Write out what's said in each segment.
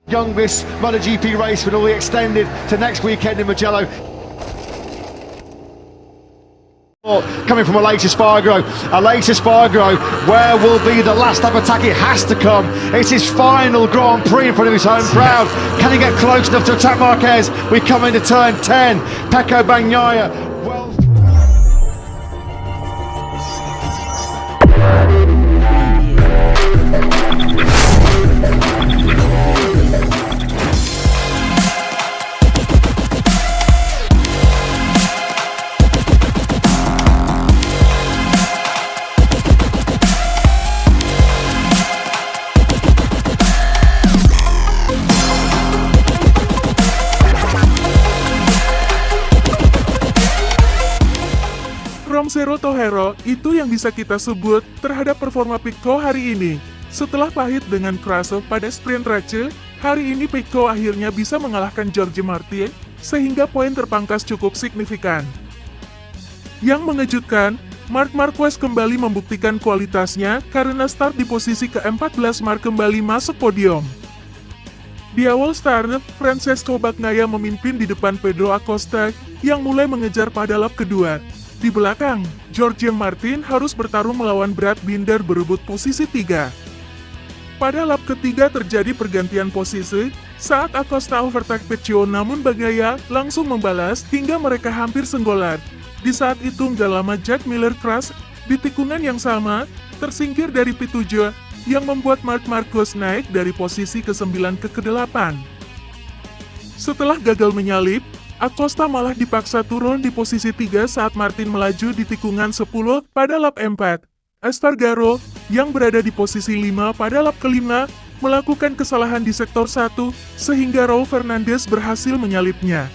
Youngest MotoGP race will be extended to next weekend in Mugello. Coming from Aleix Espargaro, where will be the last lap attack? It has to come. It's his final Grand Prix in front of his home crowd. Can he get close enough to attack Marquez? We come into turn 10. Pecco Bagnaia. Well. From zero to hero, itu yang bisa kita sebut terhadap performa Pecco hari ini. Setelah pahit dengan Krasov pada sprint race, hari ini Pecco akhirnya bisa mengalahkan Jorge Martin, sehingga poin terpangkas cukup signifikan. Yang mengejutkan, Marc Marquez kembali membuktikan kualitasnya karena start di posisi ke-14 Marc kembali masuk podium. Di awal start, Francesco Bagnaia memimpin di depan Pedro Acosta yang mulai mengejar pada lap kedua. Di belakang, Jorge Martin harus bertarung melawan Brad Binder berebut posisi 3. Pada lap ketiga terjadi pergantian posisi, saat Acosta overtake Pecco namun Bagnaia langsung membalas hingga mereka hampir senggolan. Di saat itu nggak lama Jack Miller crash di tikungan yang sama, tersingkir dari P7, yang membuat Marc Marquez naik dari posisi ke-9 ke ke-8. Setelah gagal menyalip, Acosta malah dipaksa turun di posisi 3 saat Martin melaju di tikungan 10 pada lap 4. Espargaro, yang berada di posisi 5 pada lap ke-5, melakukan kesalahan di sektor 1, sehingga Raul Fernandez berhasil menyalipnya.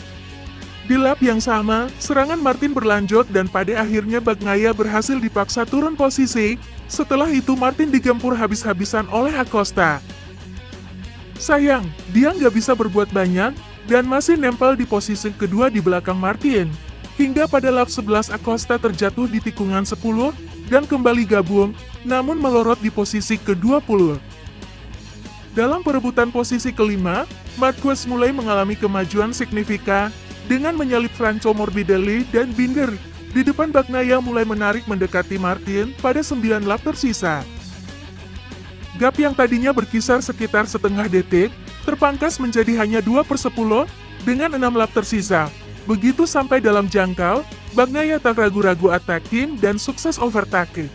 Di lap yang sama, serangan Martin berlanjut dan pada akhirnya Bagnaia berhasil dipaksa turun posisi, setelah itu Martin digempur habis-habisan oleh Acosta. Sayang, dia nggak bisa berbuat banyak, dan masih nempel di posisi kedua di belakang Martin. Hingga pada lap 11 Acosta terjatuh di tikungan 10 dan kembali gabung, namun melorot di posisi ke-20. Dalam perebutan posisi kelima, Marquez mulai mengalami kemajuan signifikan dengan menyalip Franco Morbidelli dan Binder. Di depan Bagnaia mulai menarik mendekati Martin pada 9 lap tersisa. Gap yang tadinya berkisar sekitar setengah detik, terpangkas menjadi hanya 2/10 dengan 6 lap tersisa. Begitu sampai dalam jangkau, Bagnaia tak ragu-ragu attacking dan sukses overtake.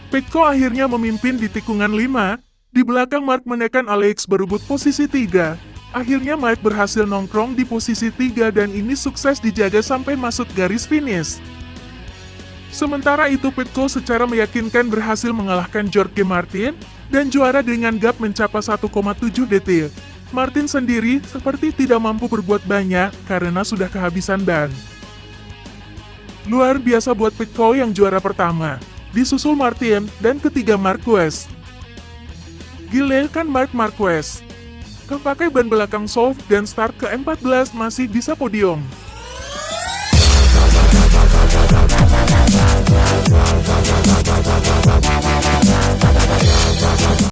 Pecco akhirnya memimpin di tikungan 5, di belakang Marc menekan Alex berebut posisi 3. Akhirnya Mike berhasil nongkrong di posisi 3 dan ini sukses dijaga sampai masuk garis finish. Sementara itu Pecco secara meyakinkan berhasil mengalahkan Jorge Martin dan juara dengan gap mencapai 1,7 detik. Martin sendiri seperti tidak mampu berbuat banyak karena sudah kehabisan ban. Luar biasa buat Pecco yang juara pertama, disusul Martin dan ketiga Marquez. Gile kan Marc Marquez. Kepakai ban belakang soft dan start ke-14 masih bisa podium.